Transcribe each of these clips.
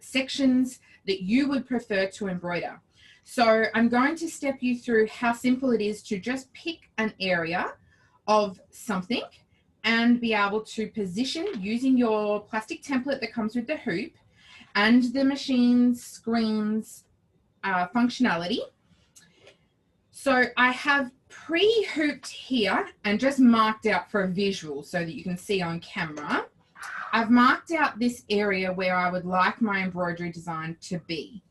sections that you would prefer to embroider. So I'm going to step you through how simple it is to just pick an area of something and be able to position using your plastic template that comes with the hoop and the machine screen's functionality. So I have pre-hooped here and just marked out for a visual so that you can see on camera. I've marked out this area where I would like my embroidery design to be.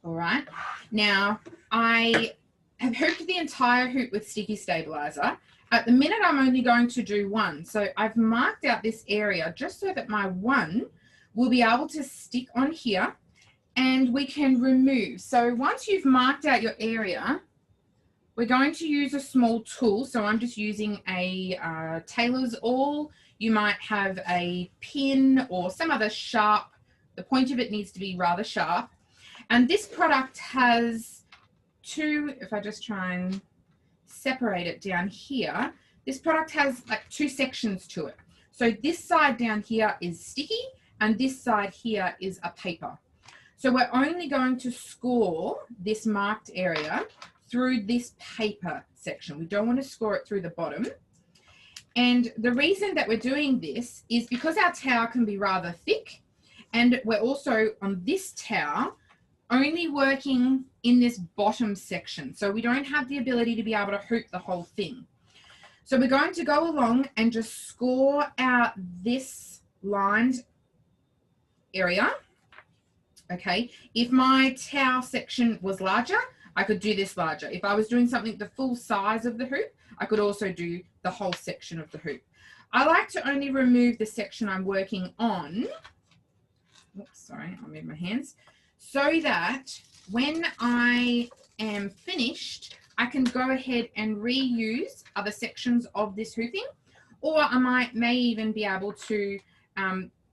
All right. Now, I have hooped the entire hoop with sticky stabilizer. At the minute, I'm only going to do one. So I've marked out this area just so that my one will be able to stick on here and we can remove. So once you've marked out your area, we're going to use a small tool. So I'm just using a tailor's awl. You might have a pin or some other sharp, the point of it needs to be rather sharp. And this product has two, if I just try and separate it down here, this product has like two sections to it. So this side down here is sticky and this side here is a paper. So we're only going to score this marked area through this paper section. We don't want to score it through the bottom. And the reason that we're doing this is because our towel can be rather thick and we're also on this towel only working in this bottom section. So we don't have the ability to be able to hoop the whole thing. So we're going to go along and just score out this lined area. Okay, if my towel section was larger, I could do this larger. If I was doing something the full size of the hoop, I could also do the whole section of the hoop. I like to only remove the section I'm working on. Oops, sorry, I'll move my hands. So that when I am finished, I can go ahead and reuse other sections of this hooping, or I may even be able to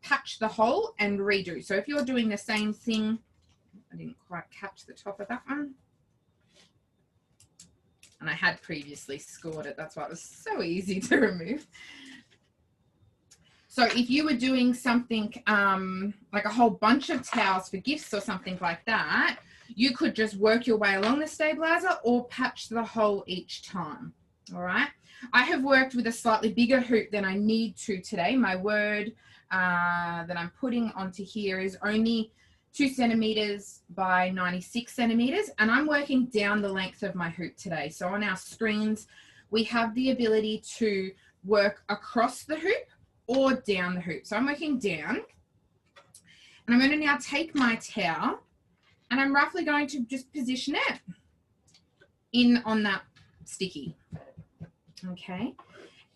patch the hole and redo. So if you're doing the same thing, I didn't quite catch the top of that one. And I had previously scored it. That's why it was so easy to remove. So if you were doing something like a whole bunch of towels for gifts or something like that, you could just work your way along the stabilizer or patch the hole each time. All right. I have worked with a slightly bigger hoop than I need to today. My word that I'm putting onto here is only 2 centimeters by 96 centimeters, and I'm working down the length of my hoop today. So on our screens, we have the ability to work across the hoop or down the hoop. So I'm working down, and I'm going to now take my towel and I'm roughly going to just position it in on that sticky. Okay.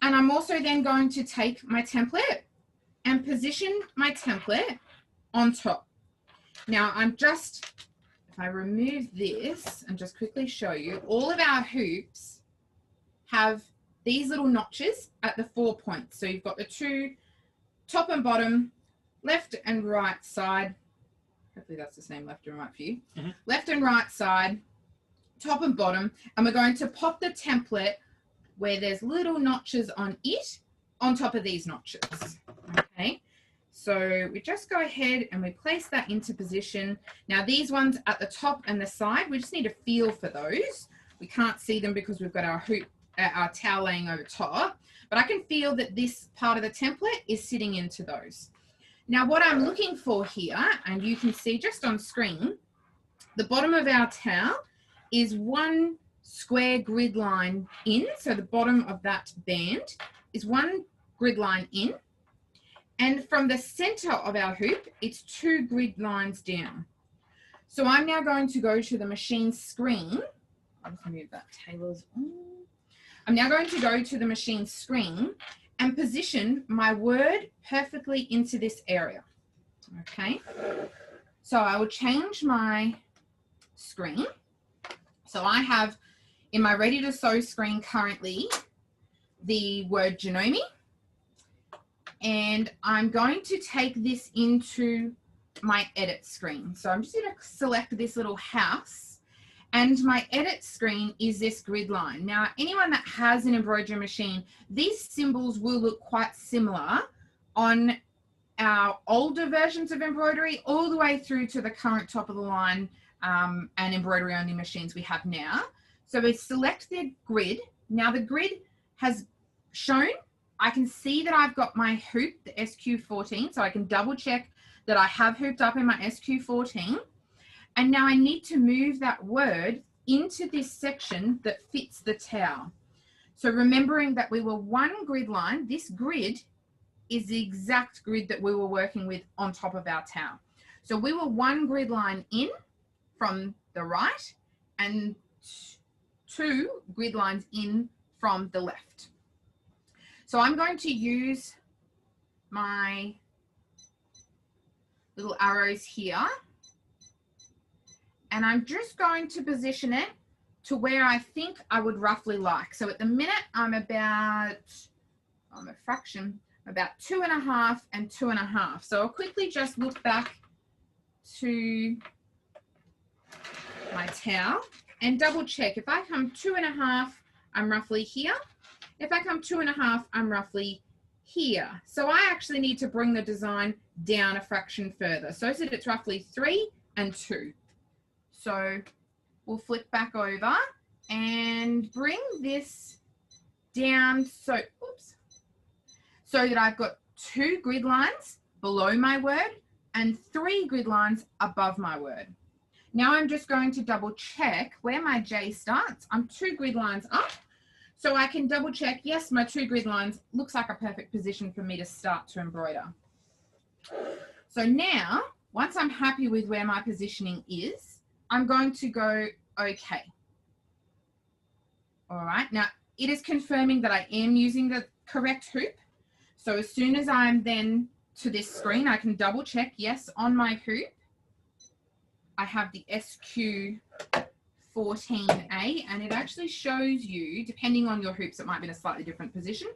And I'm also then going to take my template and position my template on top. Now I'm just, if I remove this and just quickly show you, all of our hoops have these little notches at the 4 points. So you've got the two top and bottom, left and right side. Hopefully that's the same left and right for you. Mm-hmm. Left and right side, top and bottom. And we're going to pop the template where there's little notches on it on top of these notches. Okay. So we just go ahead and we place that into position. Now these ones at the top and the side, we just need a feel for those. We can't see them because we've got our hoop, our towel laying over top, but I can feel that this part of the template is sitting into those. Now what I'm looking for here, and you can see just on screen, the bottom of our towel is one square grid line in. So the bottom of that band is one grid line in. And from the center of our hoop, it's 2 grid lines down. So I'm now going to go to the machine screen. I'll just move that tailor's on. I'm now going to go to the machine screen and position my word perfectly into this area. Okay. So I will change my screen. So I have in my ready to sew screen currently the word Janome. And I'm going to take this into my edit screen. So I'm just going to select this little house, and my edit screen is this grid line. Now, anyone that has an embroidery machine, these symbols will look quite similar on our older versions of embroidery all the way through to the current top of the line and embroidery only machines we have now. So we select the grid. Now the grid has shown, I can see that I've got my hoop, the SQ14, so I can double check that I have hooped up in my SQ14. And now I need to move that word into this section that fits the towel. So remembering that we were one grid line, this grid is the exact grid that we were working with on top of our towel. So we were one grid line in from the right and 2 grid lines in from the left. So I'm going to use my little arrows here, and I'm just going to position it to where I think I would roughly like. So at the minute I'm about, I'm a fraction, about 2.5 and 2.5. So I'll quickly just look back to my towel and double check. If I come 2.5, I'm roughly here. If I come 2.5, I'm roughly here. So I actually need to bring the design down a fraction further. So that it's roughly 3 and 2. So we'll flip back over and bring this down so, oops, so that I've got 2 grid lines below my word and 3 grid lines above my word. Now I'm just going to double check where my J starts. I'm 2 grid lines up. So I can double check, yes, my 2 grid lines looks like a perfect position for me to start to embroider. So now, once I'm happy with where my positioning is, I'm going to go okay. All right, now it is confirming that I am using the correct hoop. So as soon as I'm then to this screen, I can double check, yes, on my hoop, I have the SQ14A, and it actually shows you, depending on your hoops, it might be in a slightly different position,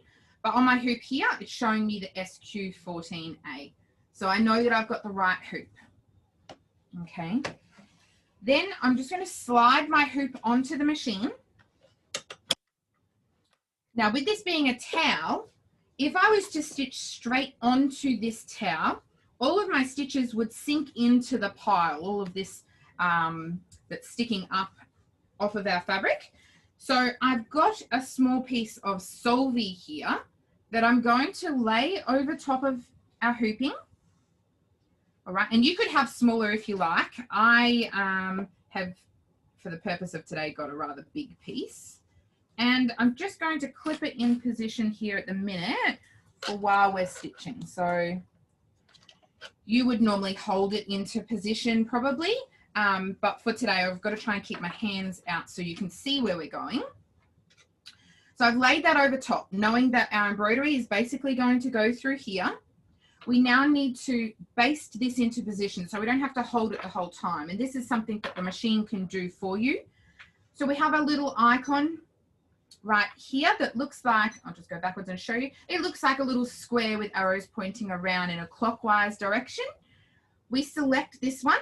but on my hoop here, it's showing me the SQ14A. So I know that I've got the right hoop. Okay. Then I'm just going to slide my hoop onto the machine. Now with this being a towel, if I was to stitch straight onto this towel, all of my stitches would sink into the pile, all of this that's sticking up off of our fabric. So I've got a small piece of Solvay here that I'm going to lay over top of our hooping. All right, and you could have smaller if you like. I have, for the purpose of today, got a rather big piece. And I'm just going to clip it in position here at the minute for while we're stitching. So you would normally hold it into position probably, but for today I've got to try and keep my hands out so you can see where we're going. So I've laid that over top, knowing that our embroidery is basically going to go through here. We now need to baste this into position so we don't have to hold it the whole time. And this is something that the machine can do for you. So we have a little icon right here that looks like, I'll just go backwards and show you. It looks like a little square with arrows pointing around in a clockwise direction. We select this one.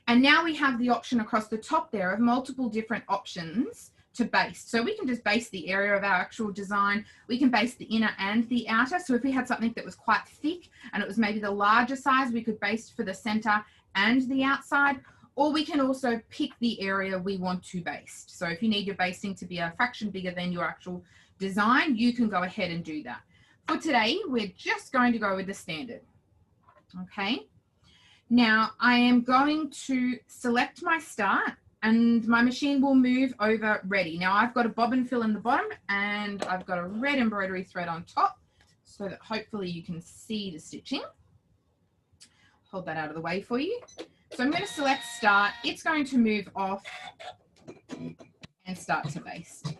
And now we have the option across the top there of multiple different options to baste. So we can just baste the area of our actual design. We can baste the inner and the outer. So if we had something that was quite thick and it was maybe the larger size, we could baste for the center and the outside. Or we can also pick the area we want to baste. So if you need your basting to be a fraction bigger than your actual design, you can go ahead and do that. For today, we're just going to go with the standard. Okay. Now I am going to select my start and my machine will move over ready. Now I've got a bobbin fill in the bottom and I've got a red embroidery thread on top so that hopefully you can see the stitching. Hold that out of the way for you. So I'm going to select start. It's going to move off and start to baste.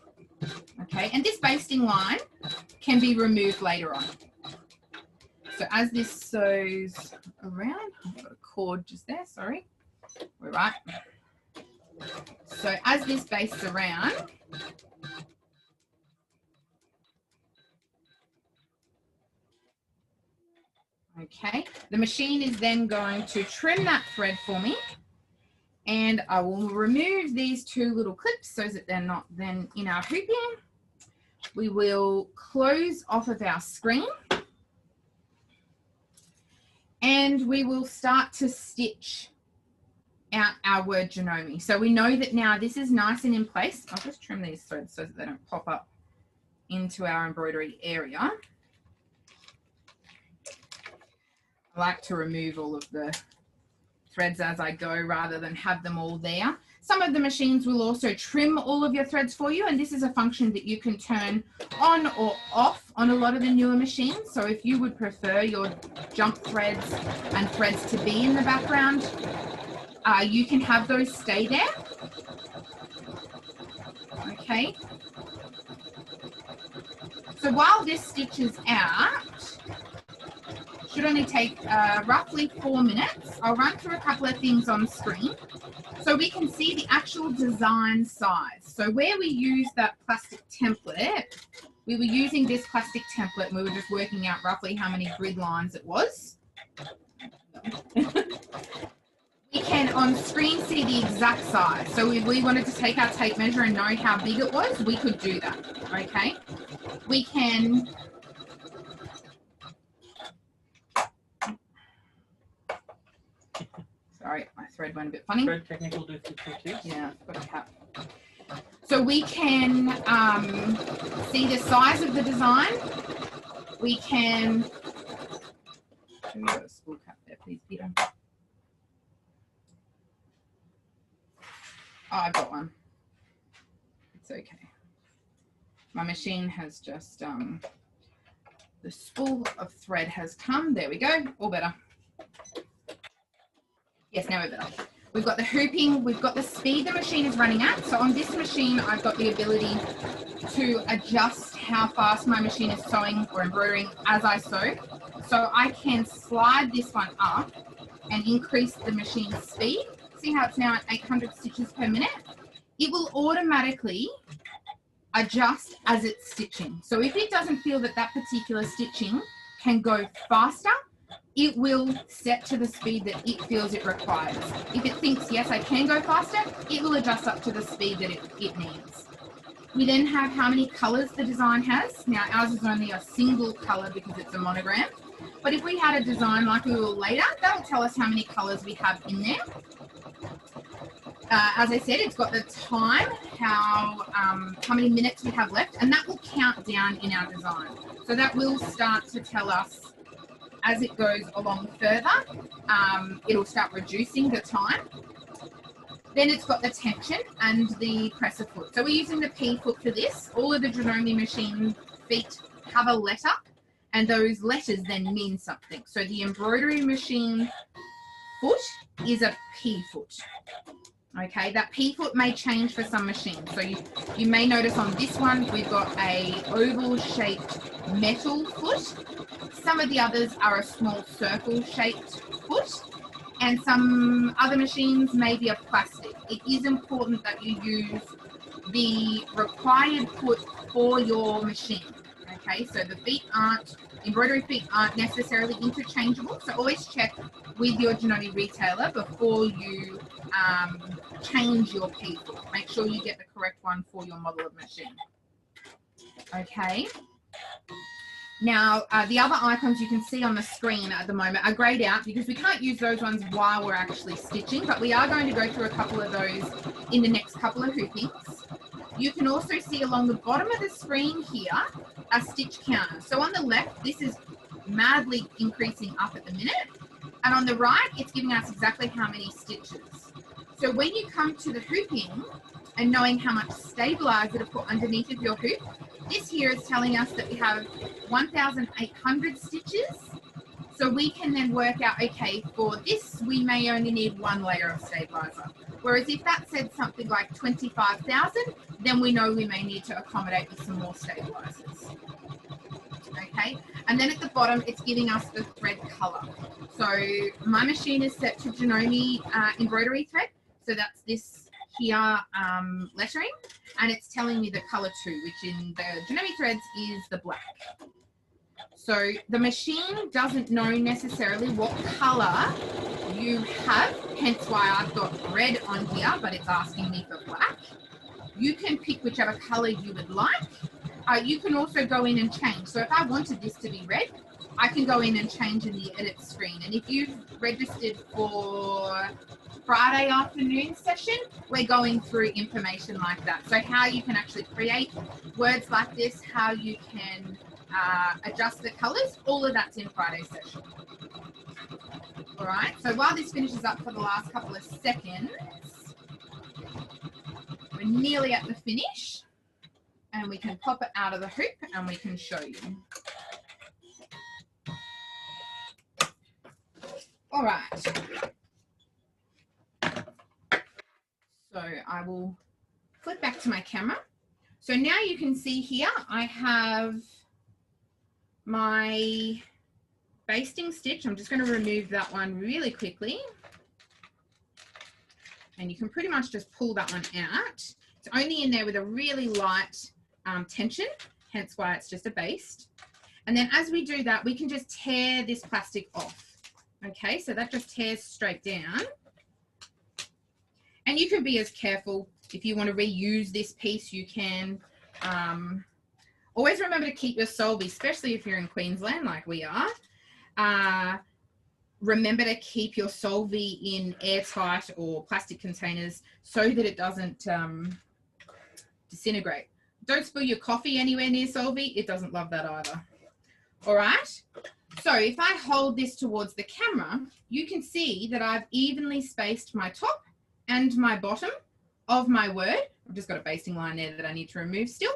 Okay, and this basting line can be removed later on. So as this sews around, I've got a cord just there, sorry. We're right. So as this bastes around, okay, the machine is then going to trim that thread for me, and I will remove these 2 little clips so that they're not then in our hooping. We will close off of our screen. And we will start to stitch out our word Janome. So we know that now this is nice and in place. I'll just trim these threads so that they don't pop up into our embroidery area. I like to remove all of the threads as I go rather than have them all there. Some of the machines will also trim all of your threads for you, and this is a function that you can turn on or off on a lot of the newer machines. So if you would prefer your jump threads and threads to be in the background, you can have those stay there. Okay. So while this stitches out, should only take roughly 4 minutes. I'll run through a couple of things on screen so we can see the actual design size. So where we use that plastic template, we were using this plastic template and we were just working out roughly how many grid lines it was. We can on screen see the exact size. So if we wanted to take our tape measure and know how big it was, we could do that, okay? We can... Sorry, my thread went a bit funny. Thread technical difficulties. Yeah, I've got a cap. So we can see the size of the design. We can... Have you got a spool cap there, please, Peter? Oh, I've got one. It's okay. My machine has just, the spool of thread has come. There we go. All better. Yes, now we're better. We've got the hooping. We've got the speed the machine is running at. So on this machine, I've got the ability to adjust how fast my machine is sewing or embroidering as I sew. So I can slide this one up and increase the machine's speed. See how it's now at 800 stitches per minute? It will automatically adjust as it's stitching. So if it doesn't feel that that particular stitching can go faster, it will set to the speed that it feels it requires. If it thinks, yes, I can go faster, it will adjust up to the speed that it needs. We then have how many colours the design has. Now ours is only a single colour because it's a monogram. But if we had a design like we will later, that'll tell us how many colours we have in there. As I said, it's got the time, how many minutes we have left, and that will count down in our design. So that will start to tell us as it goes along further, it'll start reducing the time. Then it's got the tension and the presser foot. So we're using the P foot for this. All of the Janome machine feet have a letter, and those letters then mean something. So the embroidery machine foot is a P foot. Okay, that P foot may change for some machines. So you may notice on this one, we've got a oval shaped metal foot. Some of the others are a small circle shaped foot, and some other machines may be a plastic. It is important that you use the required foot for your machine. Okay, so the feet embroidery feet aren't necessarily interchangeable. So always check with your Janome retailer before you change your P foot. Make sure you get the correct one for your model of machine. Okay. Now, the other icons you can see on the screen at the moment are grayed out because we can't use those ones while we're actually stitching, but we are going to go through a couple of those in the next couple of hoopings. You can also see along the bottom of the screen here a stitch counter. So on the left, this is madly increasing up at the minute, and on the right, it's giving us exactly how many stitches. So when you come to the hooping and knowing how much stabilizer to put underneath of your hoop, this here is telling us that we have 1,800 stitches. So we can then work out, okay, for this, we may only need one layer of stabilizer. Whereas if that said something like 25,000, then we know we may need to accommodate with some more stabilizers. Okay, and then at the bottom, it's giving us the thread color. So my machine is set to Janome embroidery thread. So that's this here lettering, and it's telling me the color too, which in the Janome threads is the black. So the machine doesn't know necessarily what color you have, hence why I've got red on here, but it's asking me for black. You can pick whichever color you would like. You can also go in and change. So if I wanted this to be red, I can go in and change in the edit screen. And if you've registered for Friday afternoon session, we're going through information like that. So how you can actually create words like this, how you can adjust the colors, all of that's in Friday's session. All right, so while this finishes up for the last couple of seconds, we're nearly at the finish, and we can pop it out of the hoop and we can show you. All right. So I will flip back to my camera. So now you can see here, I have my basting stitch. I'm just going to remove that one really quickly. And you can pretty much just pull that one out. It's only in there with a really light tension, hence why it's just a baste. And then as we do that, we can just tear this plastic off. Okay, so that just tears straight down. And you can be as careful. If you want to reuse this piece, you can. Always remember to keep your solvay, especially if you're in Queensland like we are. Remember to keep your solvay in airtight or plastic containers so that it doesn't disintegrate. Don't spill your coffee anywhere near solvay. It doesn't love that either. All right. So if I hold this towards the camera, you can see that I've evenly spaced my top and my bottom of my word. I've just got a basting line there that I need to remove still.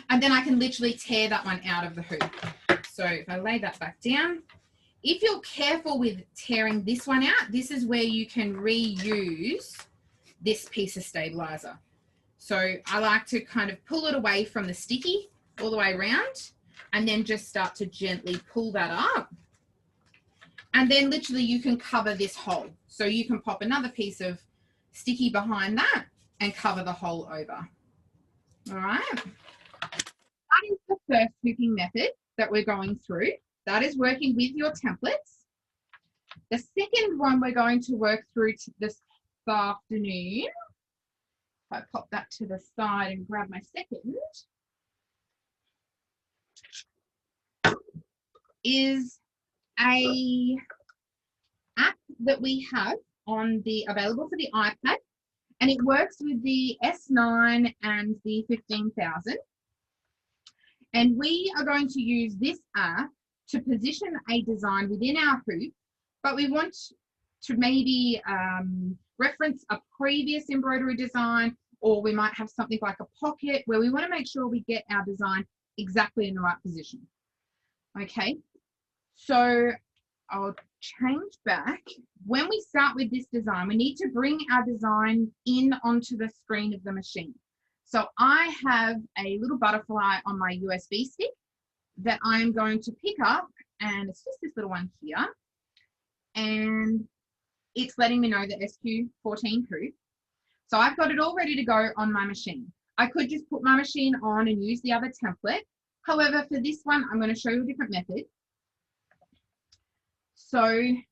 And then I can literally tear that one out of the hoop. So if I lay that back down, if you're careful with tearing this one out, this is where you can reuse this piece of stabilizer. So I like to kind of pull it away from the sticky all the way around, and then just start to gently pull that up. And then literally you can cover this hole. So you can pop another piece of sticky behind that and cover the hole over. All right. That is the first hooping method that we're going through. That is working with your templates. The second one we're going to work through this afternoon. If I pop that to the side and grab my second, is a app that we have on the available for the iPad, and it works with the S9 and the 15,000. And we are going to use this app to position a design within our hoop, but we want to maybe reference a previous embroidery design, or we might have something like a pocket where we want to make sure we get our design exactly in the right position. Okay, so I'll change back. When we start with this design, we need to bring our design in onto the screen of the machine. So I have a little butterfly on my USB stick that I'm going to pick up, and it's just this little one here. And it's letting me know the SQ14 hoop. So I've got it all ready to go on my machine. I could just put my machine on and use the other template. However, for this one, I'm going to show you a different method. So if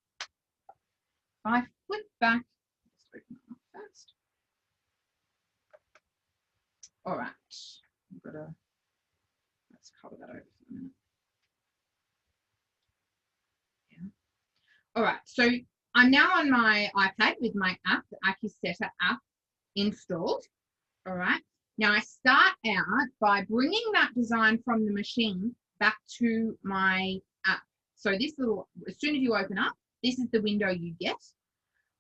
I flip back, let's open it up first. All right, let's cover that over for a minute. Yeah. All right, so I'm now on my iPad with my app, the AccuSetter app installed. All right, now I start out by bringing that design from the machine back to my app. So this little, as soon as you open up, this is the window you get.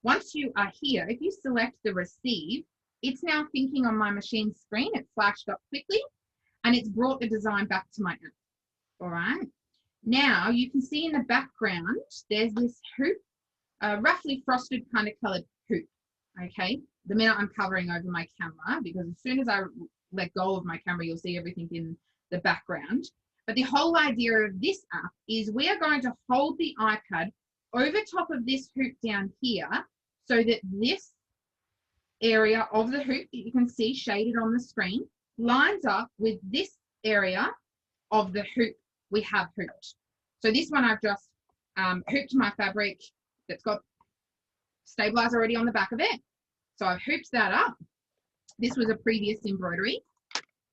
Once you are here, if you select the receive, it's now thinking on my machine screen. It flashed up quickly and it's brought the design back to my app. All right. Now you can see in the background, there's this hoop, roughly frosted kind of colored hoop. Okay. The minute I'm covering over my camera, because as soon as I let go of my camera, you'll see everything in the background. But the whole idea of this app is we are going to hold the iPad over top of this hoop down here so that this area of the hoop that you can see shaded on the screen lines up with this area of the hoop we have hooped. So this one I've just hooped my fabric that's got stabilizer already on the back of it. So I've hooped that up. This was a previous embroidery.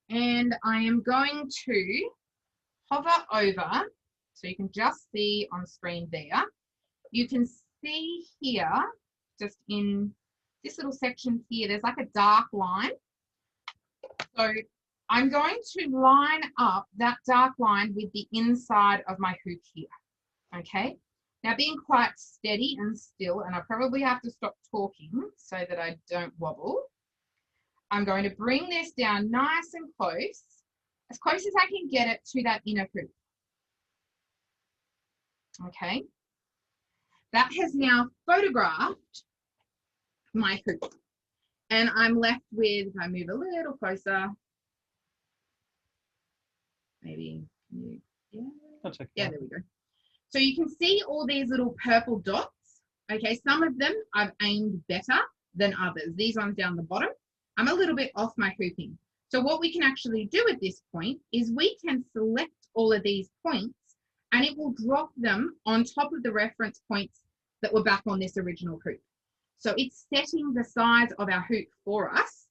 And I am going to hover over So you can just see on screen there. You can see here, just in this little section here, there's like a dark line. So I'm going to line up that dark line with the inside of my hoop here, okay? Now being quite steady and still, and I probably have to stop talking so that I don't wobble, I'm going to bring this down nice and close as I can get it to that inner hoop, okay? That has now photographed my hoop. And I'm left with, if I move a little closer, maybe, yeah, That's okay. Yeah, there we go. So you can see all these little purple dots. Okay, some of them I've aimed better than others. These ones down the bottom, I'm a little bit off my hooping. So what we can actually do at this point is we can select all of these points and it will drop them on top of the reference points that were back on this original hoop. So it's setting the size of our hoop for us.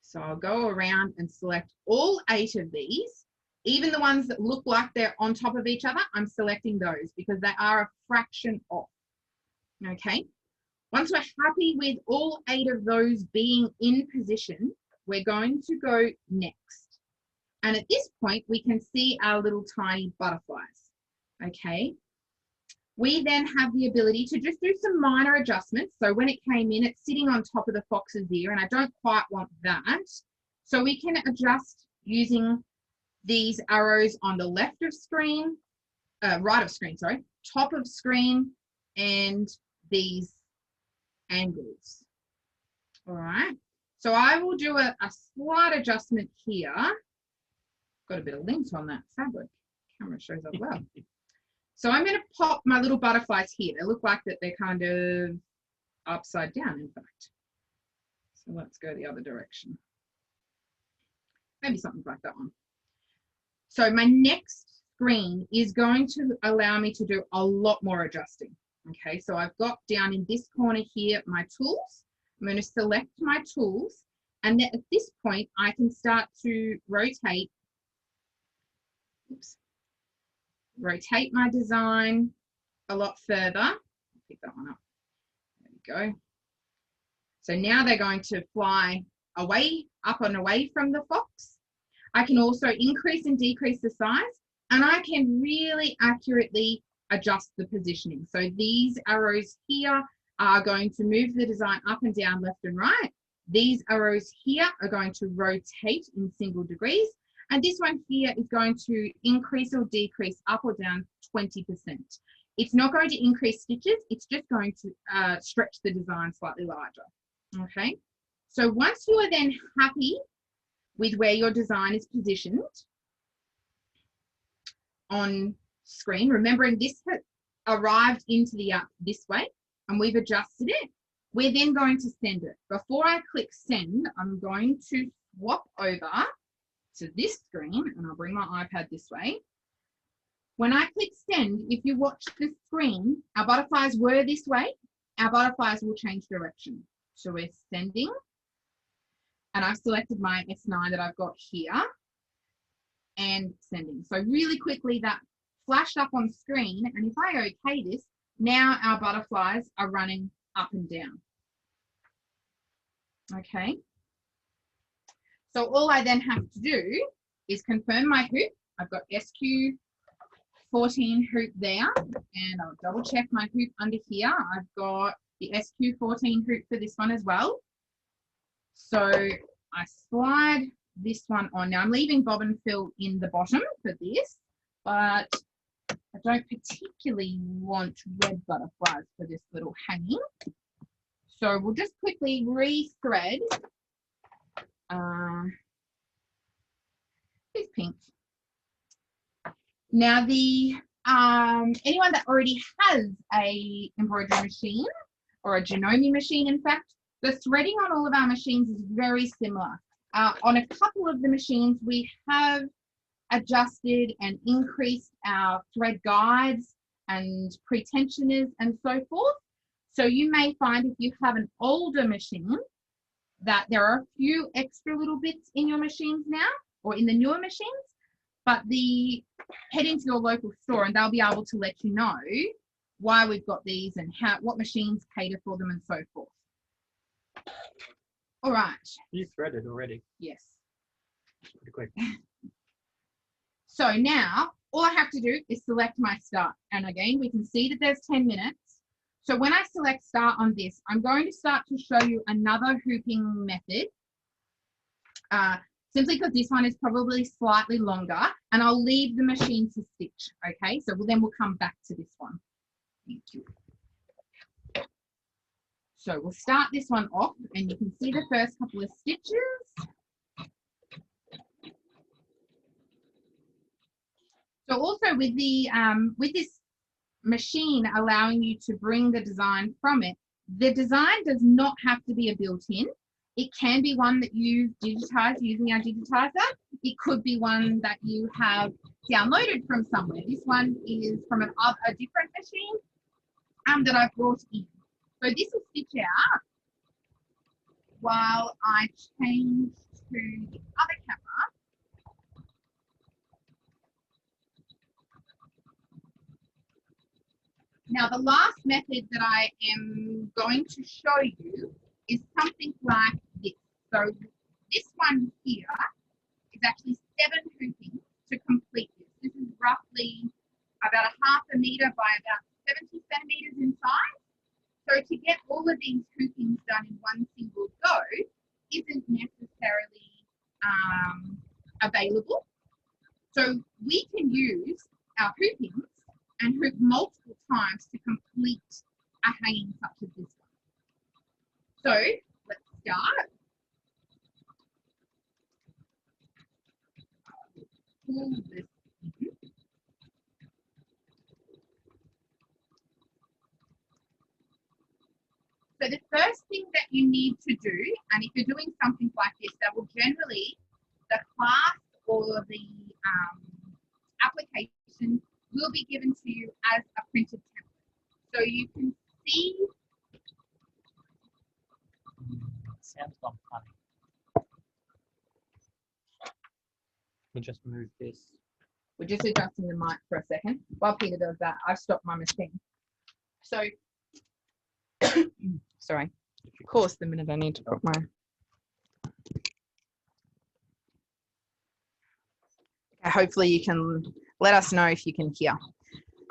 So I'll go around and select all 8 of these, even the ones that look like they're on top of each other. I'm selecting those because they are a fraction off. Okay. Once we're happy with all 8 of those being in position, we're going to go next. And at this point, we can see our little tiny butterflies. Okay. We then have the ability to just do some minor adjustments. So when it came in, it's sitting on top of the fox's ear, and I don't quite want that. So we can adjust using these arrows on the left of screen, right of screen, sorry, top of screen, and these angles. All right. So I will do a slight adjustment here. Got a bit of lint on that fabric. Camera shows up well. So I'm going to pop my little butterflies here. They look like that they're kind of upside down, in fact. So let's go the other direction. Maybe something like that one. So my next screen is going to allow me to do a lot more adjusting. Okay, so I've got down in this corner here my tools. I'm going to select my tools, and then at this point I can start to rotate. Oops. Rotate my design a lot further. Pick that one up. There we go. So now they're going to fly away, up and away from the fox. I can also increase and decrease the size, and I can really accurately adjust the positioning. So these arrows here are going to move the design up and down, left and right. These arrows here are going to rotate in single degrees. And this one here is going to increase or decrease up or down 20%. It's not going to increase stitches. It's just going to stretch the design slightly larger. Okay. So once you are then happy with where your design is positioned on screen, remembering this has arrived into the app this way and we've adjusted it, we're then going to send it. Before I click send, I'm going to swap over to this screen, and I'll bring my iPad this way. When I click send, if you watch the screen, our butterflies were this way. Our butterflies will change direction. So we're sending, and I've selected my S9 that I've got here, and sending. So really quickly that flashed up on screen, and if I okay this, now our butterflies are running up and down. Okay. So all I then have to do is confirm my hoop. I've got SQ14 hoop there, and I'll double check my hoop under here. I've got the SQ14 hoop for this one as well. So I slide this one on. Now I'm leaving bobbin fill in the bottom for this, but I don't particularly want red butterflies for this little hanging. So we'll just quickly re-thread. It's pink. Now the anyone that already has a embroidery machine or a Janome machine, in fact, the threading on all of our machines is very similar. On a couple of the machines, we have adjusted and increased our thread guides and pretensioners and so forth. So you may find if you have an older machine that there are a few extra little bits in your machines now, or in the newer machines, but head into your local store and they'll be able to let you know why we've got these and what machines cater for them and so forth. All right. You threaded already. Yes. Pretty quick. So now all I have to do is select my start. And again, we can see that there's 10 minutes. So when I select start on this, I'm going to start to show you another hooping method. Simply because this one is probably slightly longer, and I'll leave the machine to stitch. Okay, so then we'll come back to this one. Thank you. So we'll start this one off, and you can see the first couple of stitches. So also with the with this machine allowing you to bring the design from it, the design does not have to be a built-in. It can be one that you digitize using our digitizer. It could be one that you have downloaded from somewhere. This one is from a different machine that I've brought in. So this will stitch out while I change to the other camera. Now, the last method that I am going to show you is something like this. So this one here is actually 7 hooping to complete this. This is roughly about a ½ meter by about 70 centimeters in size. So to get all of these hoopings done in one single go isn't necessarily available. So we can use our hoopings and hoop multiple times to complete a hanging such as this one. So let's start. Pull this in. So the first thing that you need to do, and if you're doing something like this, that will generally, the class or the application will be given to you as a printed template. So you can see. Sounds not funny. Let me just move this. We're just adjusting the mic for a second. While Peter does that, I've stopped my machine. So, sorry. Of course, the minute I need to put my. Okay, hopefully you can let us know if you can hear.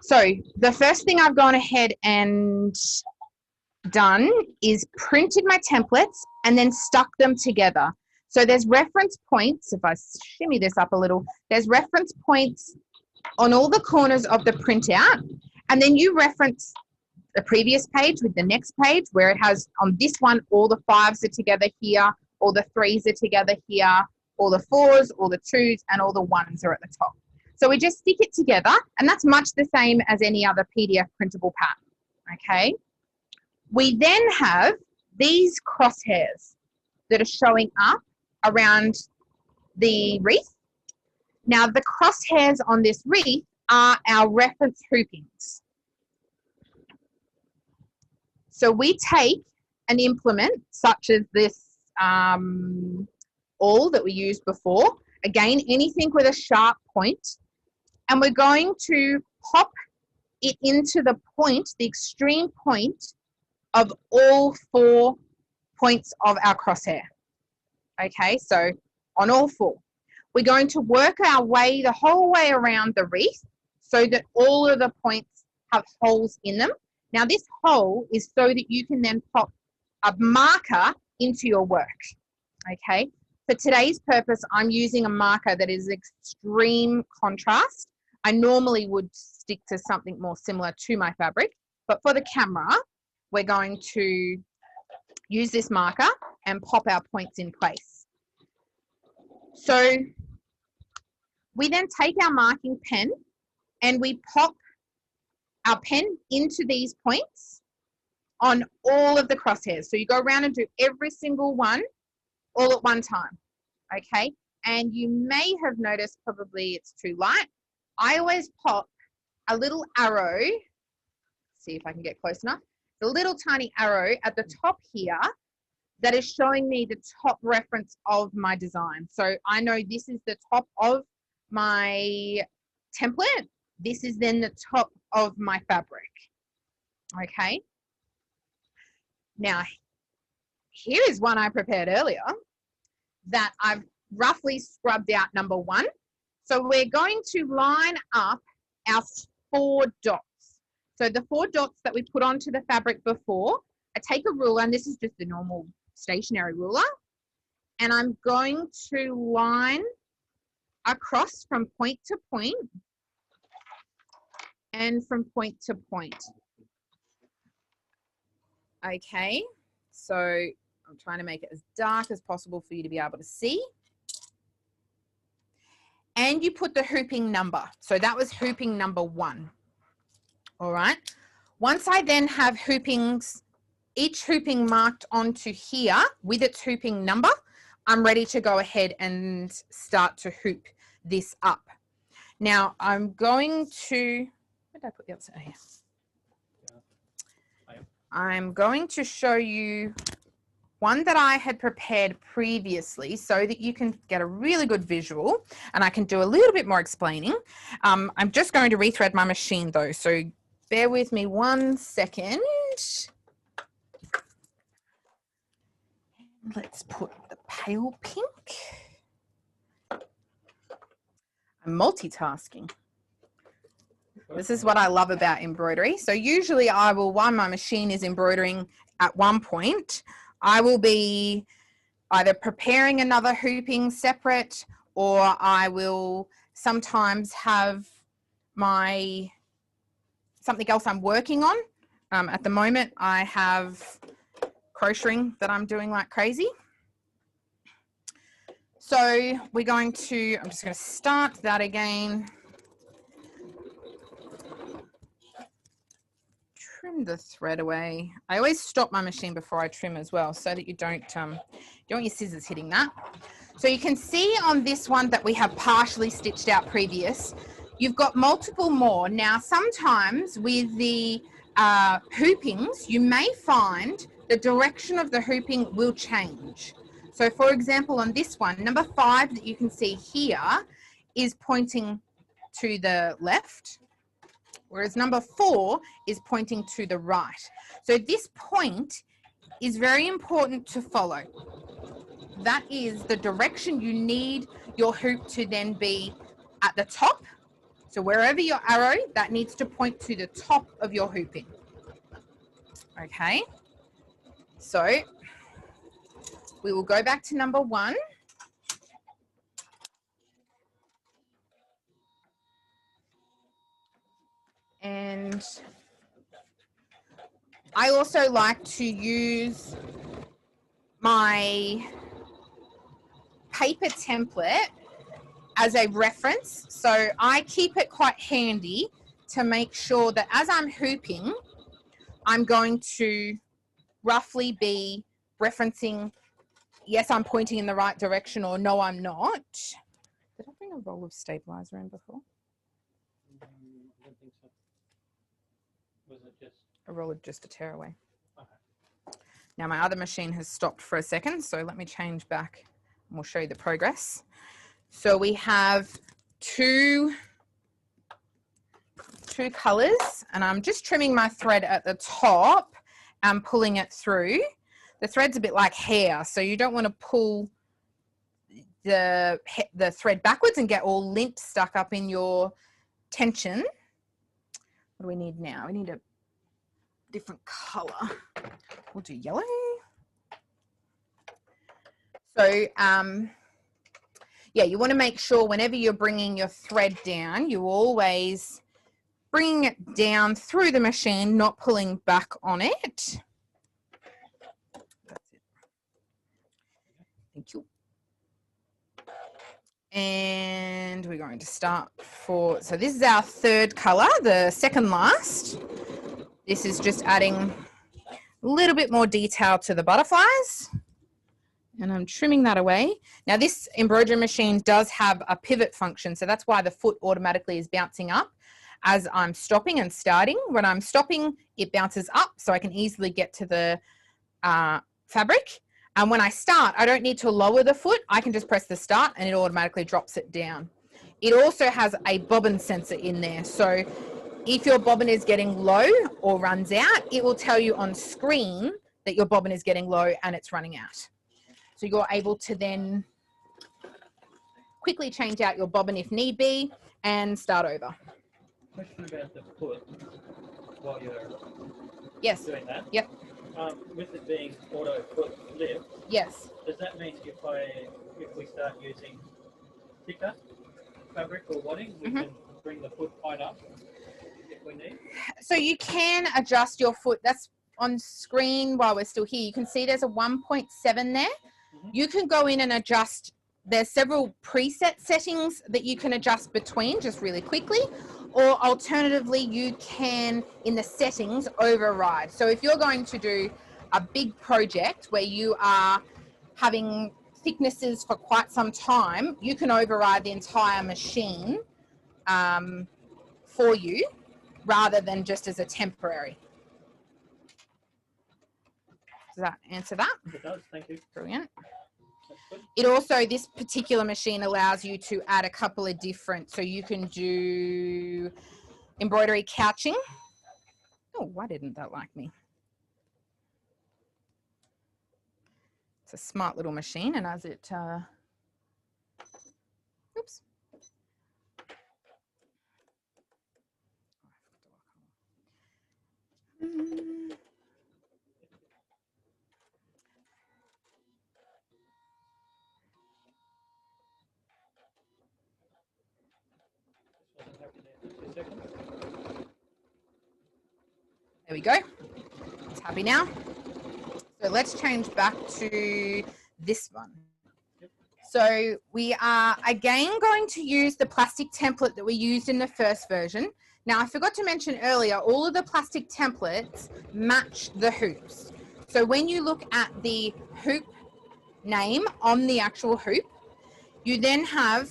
So the first thing I've gone ahead and done is printed my templates and then stuck them together. So there's reference points. If I shimmy this up a little, there's reference points on all the corners of the printout, and then you reference the previous page with the next page where it has on this one all the 5s are together here, all the 3s are together here, all the 4s, all the 2s, and all the 1s are at the top. So we just stick it together, and that's much the same as any other PDF printable pattern. Okay. We then have these crosshairs that are showing up around the wreath. Now, the crosshairs on this wreath are our reference hoopings. So we take an implement such as this awl that we used before, again, anything with a sharp point, and we're going to pop it into the point, the extreme point of all 4 points of our crosshair. Okay, so on all 4. We're going to work our way the whole way around the wreath so that all of the points have holes in them. Now this hole is so that you can then pop a marker into your work. Okay, for today's purpose, I'm using a marker that is extreme contrast. I normally would stick to something more similar to my fabric, but for the camera, we're going to use this marker and pop our points in place. So we then take our marking pen and we pop our pen into these points on all of the crosshairs. So you go around and do every single one all at one time, okay? And you may have noticed, probably it's too light, I always pop a little arrow, see if I can get close enough, the little tiny arrow at the top here that is showing me the top reference of my design. So I know this is the top of my template. This is then the top of my fabric. Okay. Now, here is one I prepared earlier that I've roughly scrubbed out number 1. So we're going to line up our 4 dots. So the 4 dots that we put onto the fabric before, I take a ruler, and this is just the normal stationary ruler, and I'm going to line across from point to point and from point to point. Okay, so I'm trying to make it as dark as possible for you to be able to see. And you put the hooping number. So that was hooping number 1. All right. Once I then have hoopings, each hooping marked onto here with its hooping number, I'm ready to go ahead and start to hoop this up. Now I'm going to, where did I put the other side here? I'm going to show you one that I had prepared previously so that you can get a really good visual, and I can do a little bit more explaining. I'm just going to rethread my machine though, so bear with me 1 second. Let's put the pale pink. I'm multitasking. This is what I love about embroidery. So usually I will, while my machine is embroidering at one point, I will be either preparing another hooping separate, or I will sometimes have my something else I'm working on. At the moment, I have crocheting that I'm doing like crazy. So we're going to, I'm just going to start that again. Trim the thread away. I always stop my machine before I trim as well, so that you don't want your scissors hitting that. So you can see on this one that we have partially stitched out previous. You've got multiple more. Now, sometimes with the hoopings, you may find the direction of the hooping will change. So for example, on this one, number 5 that you can see here is pointing to the left, whereas number 4 is pointing to the right. So this point is very important to follow. That is the direction you need your hoop to then be at the top. So wherever your arrow, that needs to point to the top of your hooping. Okay, so we will go back to number 1. And I also like to use my paper template as a reference. So I keep it quite handy to make sure that as I'm hooping, I'm going to roughly be referencing, yes, I'm pointing in the right direction, or no, I'm not. Did I bring a roll of stabilizer in before? I don't think so. Was it just A roll of just a tearaway. okay? Now my other machine has stopped for a second, so let me change back and we'll show you the progress. So we have two colors, and I'm just trimming my thread at the top and pulling it through. The thread's a bit like hair, so you don't want to pull the thread backwards and get all lint stuck up in your tension. What do we need now? We need a different color. We'll do yellow. So yeah, you want to make sure whenever you're bringing your thread down, you always bring it down through the machine, not pulling back on it. That's it. Thank you. And we're going to start so this is our third color, the second last. This is just adding a little bit more detail to the butterflies. And I'm trimming that away. Now this embroidery machine does have a pivot function, so that's why the foot automatically is bouncing up as I'm stopping and starting. When I'm stopping, it bounces up so I can easily get to the fabric. And when I start, I don't need to lower the foot. I can just press the start and it automatically drops it down. It also has a bobbin sensor in there. So if your bobbin is getting low or runs out, it will tell you on screen that your bobbin is getting low and it's running out. So you're able to then quickly change out your bobbin if need be and start over. Question about the foot while you're Yes. doing that. Yep. With it being auto foot lift, Yes. does that mean if we start using thicker fabric or wadding, we can bring the foot height up if we need? So you can adjust your foot. That's on screen while we're still here. You can see there's a 1.7 there. You can go in and adjust. There's several preset settings that you can adjust between just really quickly, or alternatively you can in the settings override. So if you're going to do a big project where you are having thicknesses for quite some time, you can override the entire machine for you rather than just as a temporary. Does that answer that? It does, thank you. Brilliant. That's good. It also, this particular machine allows you to add a couple of different, so you can do embroidery couching. Oh, why didn't that like me? It's a smart little machine, and as it, oops. There we go. It's happy now. So let's change back to this one. So we are again going to use the plastic template that we used in the first version. Now I forgot to mention earlier, all of the plastic templates match the hoops. So when you look at the hoop name on the actual hoop, you then have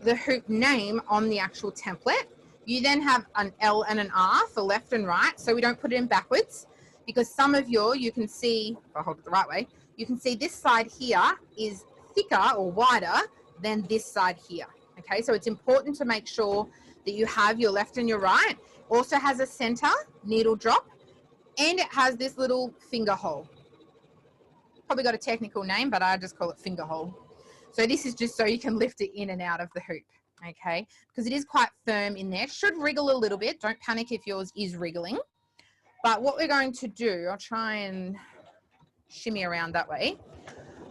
the hoop name on the actual template. You then have an L and an R for left and right, so we don't put it in backwards, because some of you can see, if I hold it the right way, you can see this side here is thicker or wider than this side here. Okay, so it's important to make sure that you have your left and your right. Also has a center needle drop, and it has this little finger hole. Probably got a technical name, but I just call it finger hole. So this is just so you can lift it in and out of the hoop, okay? Because it is quite firm in there. It should wriggle a little bit. Don't panic if yours is wriggling. But what we're going to do, I'll try and shimmy around that way.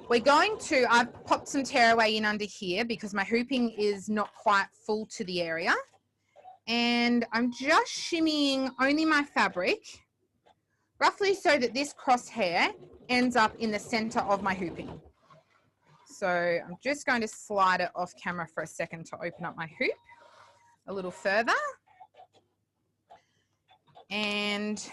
We're going to, I've popped some tearaway in under here because my hooping is not quite full to the area. And I'm just shimmying only my fabric, roughly so that this crosshair ends up in the center of my hooping. So I'm just going to slide it off camera for a second to open up my hoop a little further. And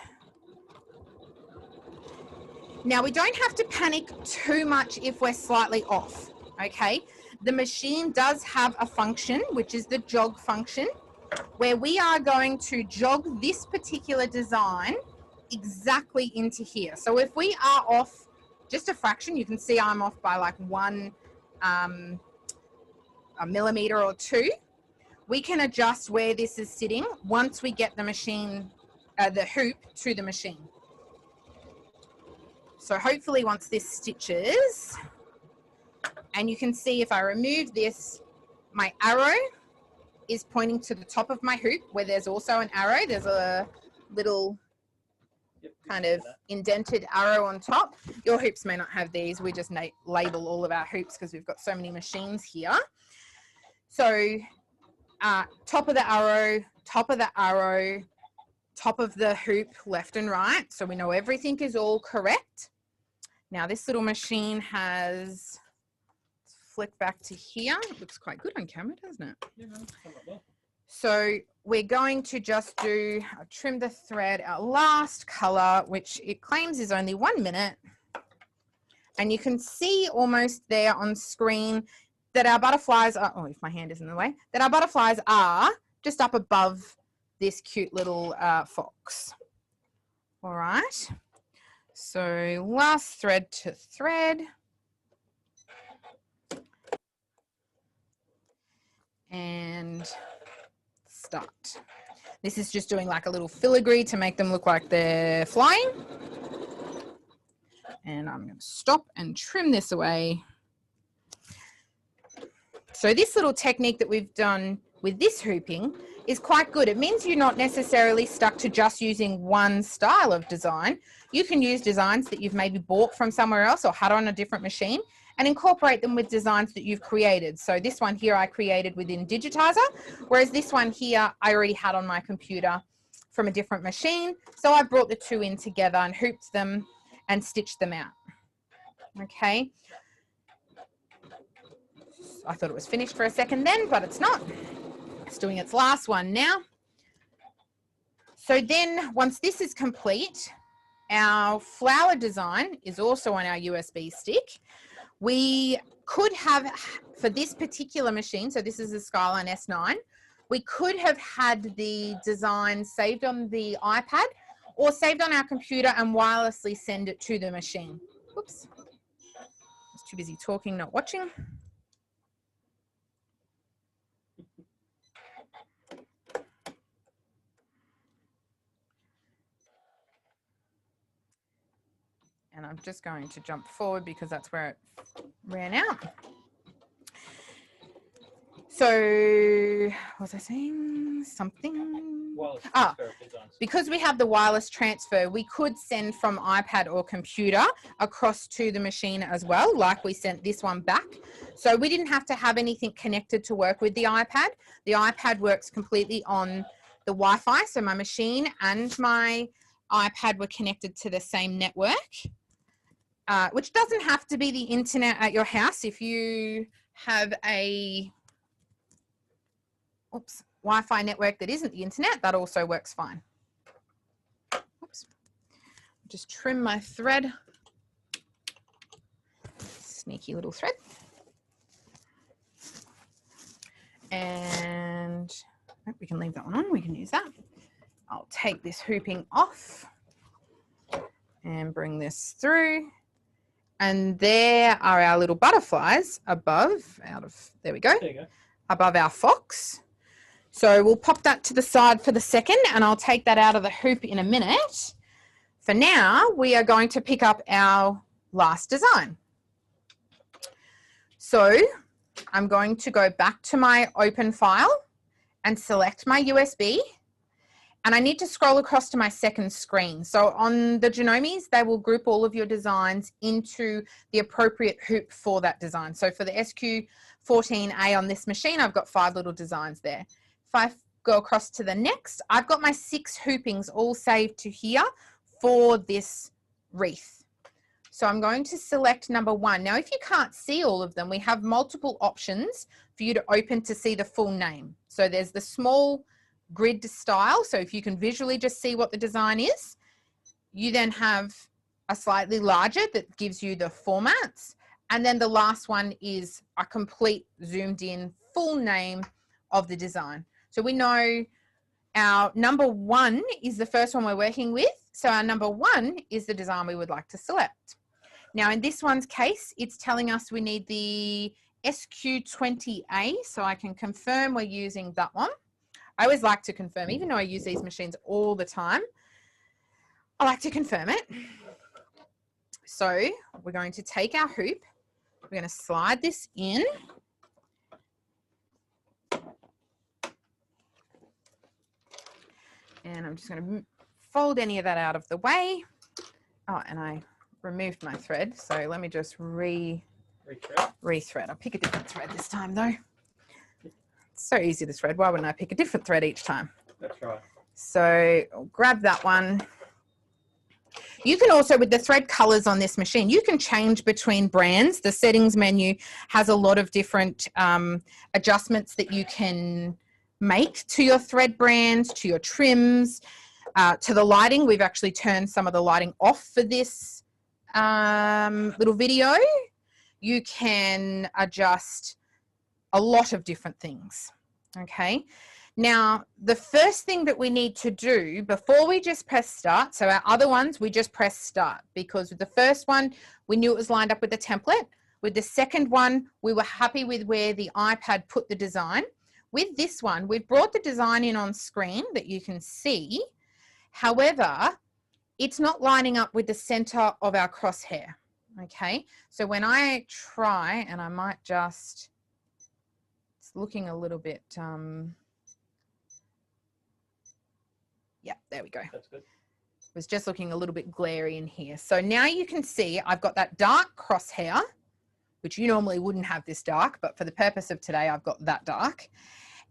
now we don't have to panic too much if we're slightly off, okay? The machine does have a function, which is the jog function, where we are going to jog this particular design exactly into here. So if we are off just a fraction, you can see I'm off by like a millimeter or two, we can adjust where this is sitting once we get the machine, the hoop to the machine. So hopefully once this stitches, and you can see if I remove this, my arrow is pointing to the top of my hoop where there's also an arrow. There's a little kind of indented arrow on top. Your hoops may not have these. We just label all of our hoops because we've got so many machines here. So top of the arrow, top of the arrow, top of the hoop, left and right. So we know everything is all correct. Now this little machine has, let's flick back to here. It looks quite good on camera, doesn't it? Yeah, no, well. So we're going to just do, trim the thread, our last color, which it claims is only 1 minute. And you can see almost there on screen that our butterflies are, oh, if my hand is in the way, that our butterflies are just up above this cute little fox. All right. So last thread to thread. and start. This is just doing like a little filigree to make them look like they're flying. And I'm going to stop and trim this away. So this little technique that we've done with this hooping is quite good. It means you're not necessarily stuck to just using one style of design. You can use designs that you've maybe bought from somewhere else or had on a different machine and incorporate them with designs that you've created. So this one here I created within Digitizer, whereas this one here I already had on my computer from a different machine. So I brought the two in together and hooped them and stitched them out. Okay. I thought it was finished for a second then, but it's not. It's doing its last one now. So then once this is complete, our flower design is also on our USB stick. We could have, for this particular machine, so this is the Skyline S9, we could have had the design saved on the iPad or saved on our computer and wirelessly send it to the machine. Oops, I was too busy talking, not watching. And I'm just going to jump forward because that's where it ran out. So, what was I saying? Something? Because we have the wireless transfer, we could send from iPad or computer across to the machine as well, like we sent this one back. So we didn't have to have anything connected to work with the iPad. The iPad works completely on the Wi-Fi, so my machine and my iPad were connected to the same network. Which doesn't have to be the internet at your house. If you have a Wi-Fi network that isn't the internet, that also works fine. Oops. Just trim my thread. Sneaky little thread. And we can leave that one on. We can use that. I'll take this hooping off and bring this through. And there are our little butterflies above, there we go, above our fox. So we'll pop that to the side for the second and I'll take that out of the hoop in a minute. For now, we are going to pick up our last design. So I'm going to go back to my open file and select my USB. And I need to scroll across to my second screen. So on the Janomes, they will group all of your designs into the appropriate hoop for that design. So for the SQ14A on this machine, I've got 5 little designs there. If I go across to the next, I've got my 6 hoopings all saved to here for this wreath. So I'm going to select number 1. Now, if you can't see all of them, we have multiple options for you to open to see the full name. So there's the small grid style, so if you can visually just see what the design is, you then have a slightly larger that gives you the formats, and then the last one is a complete zoomed in full name of the design. So we know our number 1 is the first one we're working with, so our number 1 is the design we would like to select. Now in this one's case, it's telling us we need the SQ20A, so I can confirm we're using that one. I always like to confirm, even though I use these machines all the time, I like to confirm it. So we're going to take our hoop, we're going to slide this in. And I'm just going to fold any of that out of the way. Oh, and I removed my thread. So let me just rethread. I'll pick a different thread this time though. So easy to thread. Why wouldn't I pick a different thread each time? That's right. So I'll grab that one. You can also, with the thread colors on this machine, you can change between brands. The settings menu has a lot of different adjustments that you can make to your thread brands, to your trims, to the lighting. We've actually turned some of the lighting off for this little video. You can adjust a lot of different things, okay? Now, the first thing that we need to do before we just press start, so our other ones, we just press start because with the first one, we knew it was lined up with the template. With the second one, we were happy with where the iPad put the design. With this one, we've brought the design in on screen that you can see. However, it's not lining up with the center of our crosshair. Okay, so when I try, and I might just, it's looking a little bit, yeah, there we go. That's good. It was just looking a little bit glary in here. So now you can see I've got that dark crosshair, which you normally wouldn't have this dark, but for the purpose of today, I've got that dark.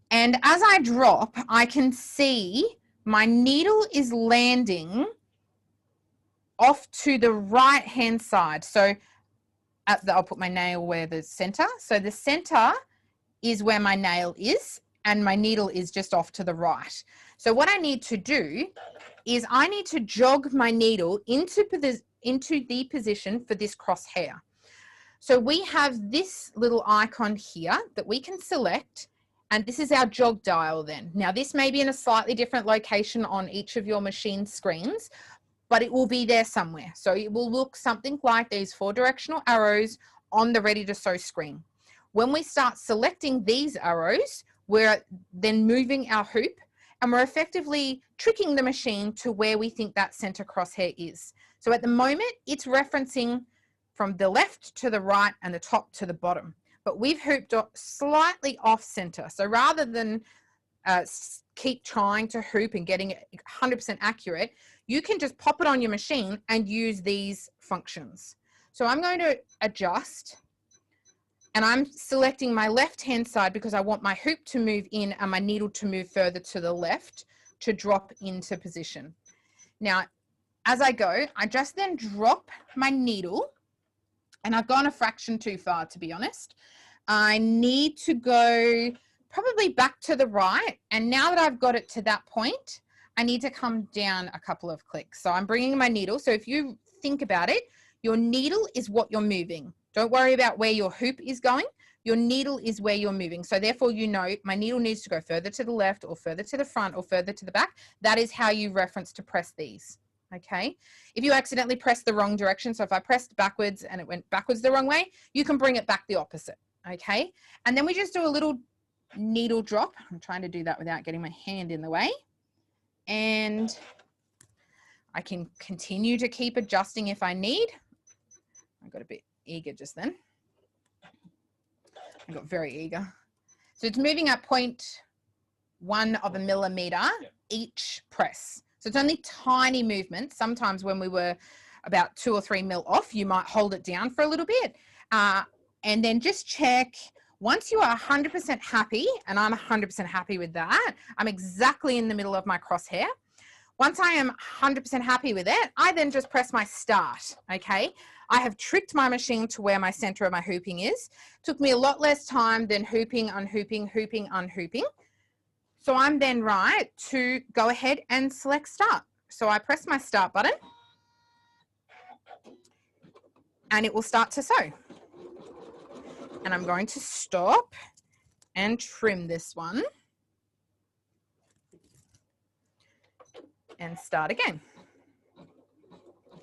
And as I drop, I can see my needle is landing off to the right-hand side. So I'll put my nail where the center. So the center is where my nail is, and my needle is just off to the right. So what I need to do is I need to jog my needle into the position for this crosshair. So we have this little icon here that we can select, and this is our jog dial then. Now this may be in a slightly different location on each of your machine screens, but it will be there somewhere. So it will look something like these 4 directional arrows on the Ready to Sew screen. When we start selecting these arrows, we're then moving our hoop, and we're effectively tricking the machine to where we think that center crosshair is. So at the moment, it's referencing from the left to the right and the top to the bottom, but we've hooped slightly off center. So rather than keep trying to hoop and getting it 100% accurate, you can just pop it on your machine and use these functions. So I'm going to adjust, and I'm selecting my left-hand side because I want my hoop to move in and my needle to move further to the left to drop into position. Now, as I go, I just then drop my needle, and I've gone a fraction too far, to be honest. I need to go probably back to the right, and now that I've got it to that point, I need to come down a couple of clicks. So I'm bringing my needle. So if you think about it, your needle is what you're moving. Don't worry about where your hoop is going. Your needle is where you're moving. So therefore, you know, my needle needs to go further to the left or further to the front or further to the back. That is how you reference to press these. Okay. If you accidentally press the wrong direction, so if I pressed backwards and it went backwards the wrong way, you can bring it back the opposite. Okay. And then we just do a little needle drop. I'm trying to do that without getting my hand in the way. And I can continue to keep adjusting if I need. I got a bit eager just then. I got very eager. So it's moving at 0.1 of a millimeter each press. So it's only tiny movements. Sometimes when we were about 2 or 3 mil off, you might hold it down for a little bit. And then just check. Once you are 100% happy, and I'm 100% happy with that, I'm exactly in the middle of my crosshair. Once I am 100% happy with it, I then just press my start, okay? I have tricked my machine to where my center of my hooping is. Took me a lot less time than hooping, unhooping, hooping, unhooping. So I'm then right to go ahead and select start. So I press my start button and it will start to sew. And I'm going to stop and trim this one and start again.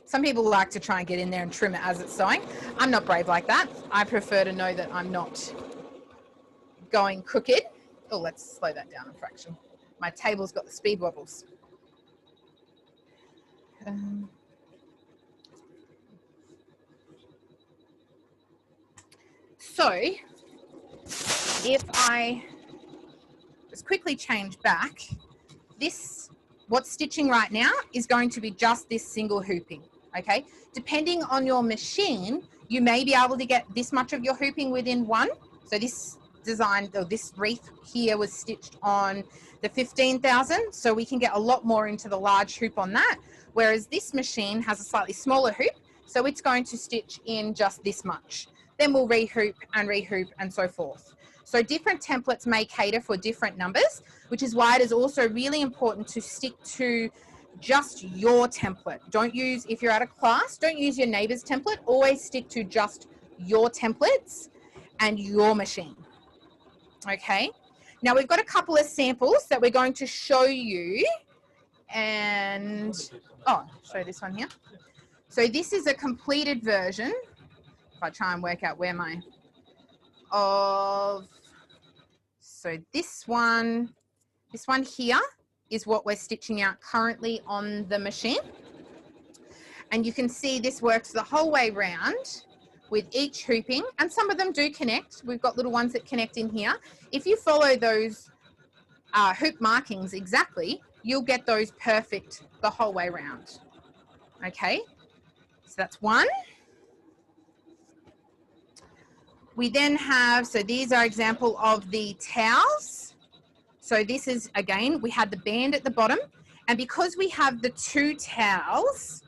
Some people like to try and get in there and trim it as it's sewing. I'm not brave like that. I prefer to know that I'm not going crooked. Oh, let's slow that down a fraction. My table's got the speed wobbles. So if I just quickly change back, what's stitching right now is going to be just this single hooping, okay? Depending on your machine, you may be able to get this much of your hooping within one. So this design, or this wreath here was stitched on the 15,000, so we can get a lot more into the large hoop on that, whereas this machine has a slightly smaller hoop, so it's going to stitch in just this much. Then we'll rehoop and so forth. So different templates may cater for different numbers, which is why it is also really important to stick to just your template. Don't use, if you're at a class, don't use your neighbor's template. Always stick to just your templates and your machine. Okay. Now we've got a couple of samples that we're going to show you, and show this one here. So this is a completed version. If I try and work out where of So this one here is what we're stitching out currently on the machine. And you can see this works the whole way round with each hooping, and some of them do connect. We've got little ones that connect in here. If you follow those hoop markings exactly, you'll get those perfect the whole way round. Okay, so that's one. We then have, so these are example of the towels. So this is, again, we had the band at the bottom, and because we have the two towels,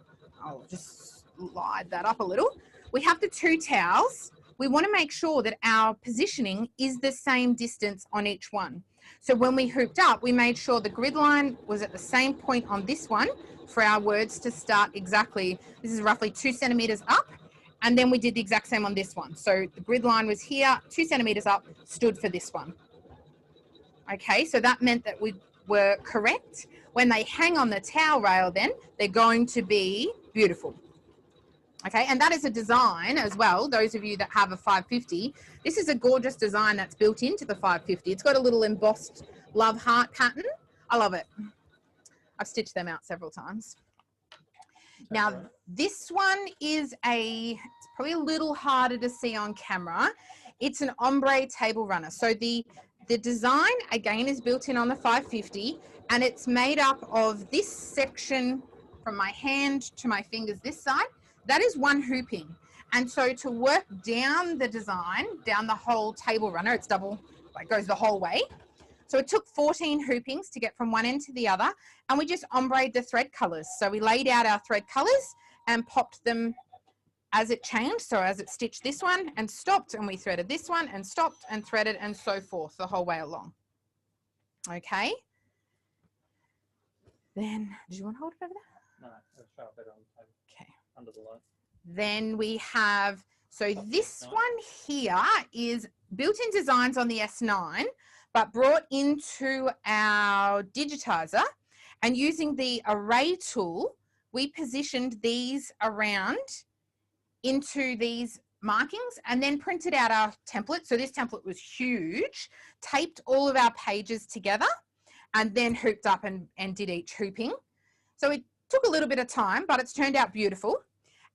I'll just slide that up a little. We have the two towels. We want to make sure that our positioning is the same distance on each one. So when we hooped up, we made sure the grid line was at the same point on this one for our words to start exactly. This is roughly 2 centimeters up. And then we did the exact same on this one. So the grid line was here, 2 centimeters up, stood for this one. Okay, so that meant that we were correct. When they hang on the towel rail then, they're going to be beautiful. Okay, and that is a design as well. Those of you that have a 550, this is a gorgeous design that's built into the 550. It's got a little embossed love heart pattern. I love it. I've stitched them out several times. Now, this one is it's probably a little harder to see on camera. It's an ombre table runner. So the design, again, is built in on the 550, and it's made up of this section from my hand to my fingers this side. That is one hooping. And so to work down the design, down the whole table runner, it's double, it goes the whole way. So it took 14 hoopings to get from one end to the other, and we just ombre'd the thread colors. So we laid out our thread colors and popped them as it changed. So as it stitched this one and stopped, and we threaded this one and stopped and threaded and so forth the whole way along. Okay. Then, did you want to hold it over there? No, it'll show up better on the table. Okay. Under the light. Then we have, so this one here is built-in designs on the S9, but brought into our digitizer, and using the array tool, we positioned these around into these markings and then printed out our template. So this template was huge, taped all of our pages together, and then hooped up and did each hooping. So it took a little bit of time, but it's turned out beautiful.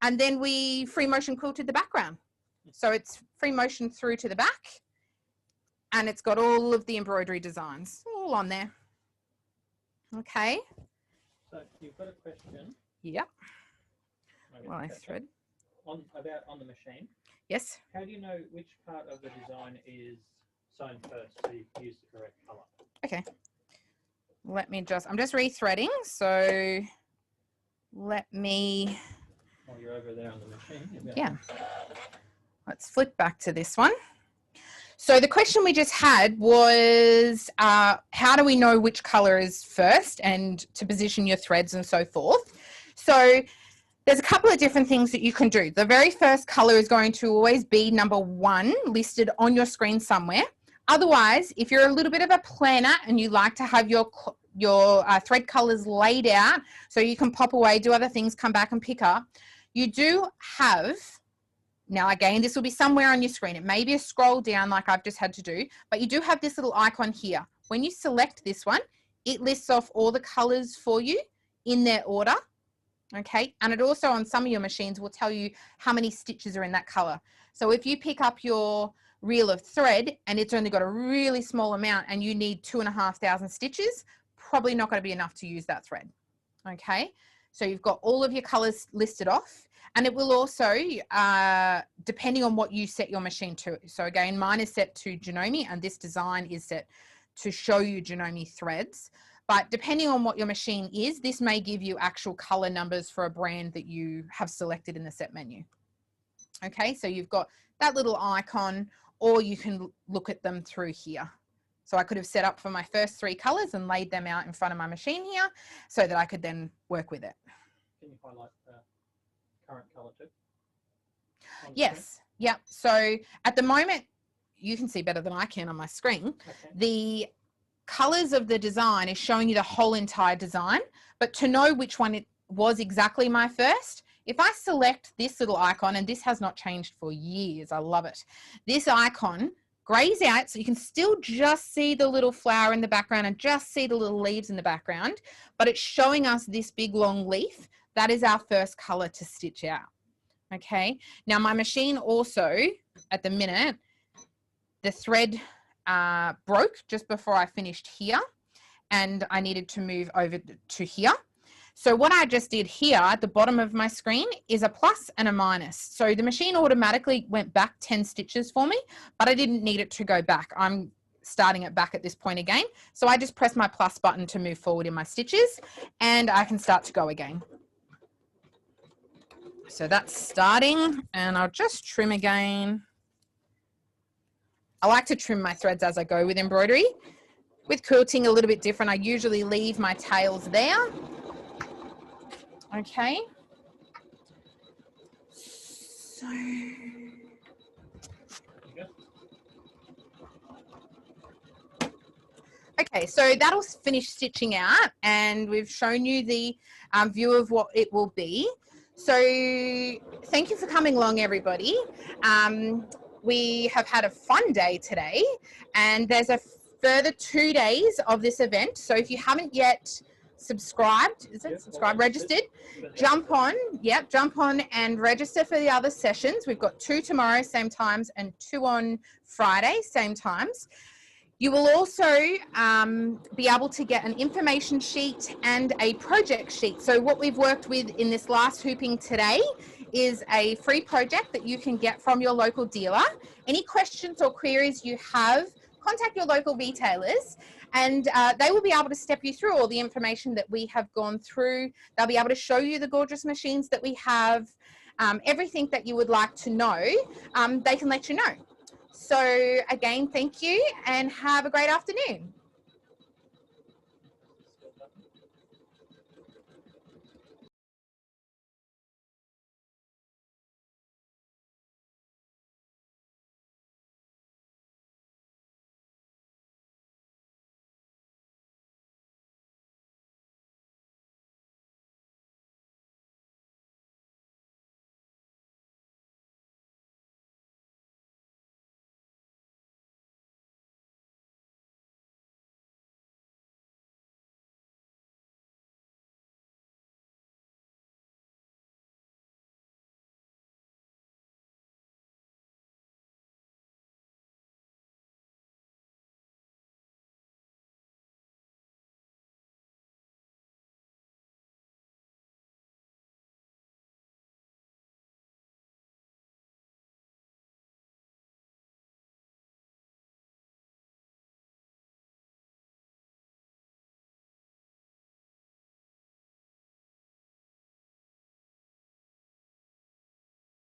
And then we free motion quilted the background. So it's free motion through to the back, and it's got all of the embroidery designs all on there. Okay. So you've got a question. Yep. Well, I thread. On the machine. Yes. How do you know which part of the design is sewn first so you use the correct colour? Okay. Let me I'm just rethreading. So let me. While you're over there on the machine. Yeah. Let's flip back to this one. So the question we just had was, how do we know which color is first and to position your threads and so forth? So there's a couple of different things that you can do. The very first color is going to always be number 1 listed on your screen somewhere. Otherwise, if you're a little bit of a planner and you like to have your thread colors laid out so you can pop away, do other things, come back and pick up, you do have, now again, this will be somewhere on your screen. It may be a scroll down like I've just had to do, but you do have this little icon here. When you select this one, it lists off all the colors for you in their order. Okay, and it also on some of your machines will tell you how many stitches are in that color. So if you pick up your reel of thread and it's only got a really small amount and you need 2,500 stitches, probably not going to be enough to use that thread. Okay, so you've got all of your colors listed off, and it will also, depending on what you set your machine to. So again, mine is set to Janome, and this design is set to show you Janome threads. But depending on what your machine is, this may give you actual color numbers for a brand that you have selected in the set menu. Okay, so you've got that little icon, or you can look at them through here. So I could have set up for my first 3 colors and laid them out in front of my machine here so that I could then work with it. Can you highlight the current color too? Yes, yep. So at the moment, you can see better than I can on my screen. Okay. The colors of the design is showing you the whole entire design, but to know which one it was exactly my first, if I select this little icon, and this has not changed for years, I love it. This icon grays out, so you can still just see the little flower in the background and just see the little leaves in the background, but it's showing us this big long leaf. That is our first color to stitch out. Okay, now my machine also, at the minute, the thread broke just before I finished here, and I needed to move over to here. So what I just did here at the bottom of my screen is a plus and a minus. So the machine automatically went back 10 stitches for me, but I didn't need it to go back. I'm starting it back at this point again. So I just press my plus button to move forward in my stitches, and I can start to go again. So that's starting, and I'll just trim again. I like to trim my threads as I go with embroidery. With quilting, a little bit different. I usually leave my tails there. Okay. So. Okay, so that'll finish stitching out, and we've shown you the view of what it will be. So thank you for coming along, everybody. We have had a fun day today, and there's a further 2 days of this event. So if you haven't yet subscribed, registered, jump on and register for the other sessions. We've got 2 tomorrow, same times, and 2 on Friday, same times. You will also be able to get an information sheet and a project sheet. So what we've worked with in this last hooping today is a free project that you can get from your local dealer. Any questions or queries you have, contact your local retailers, and they will be able to step you through all the information that we have gone through. They'll be able to show you the gorgeous machines that we have, everything that you would like to know, they can let you know. So again, thank you and have a great afternoon.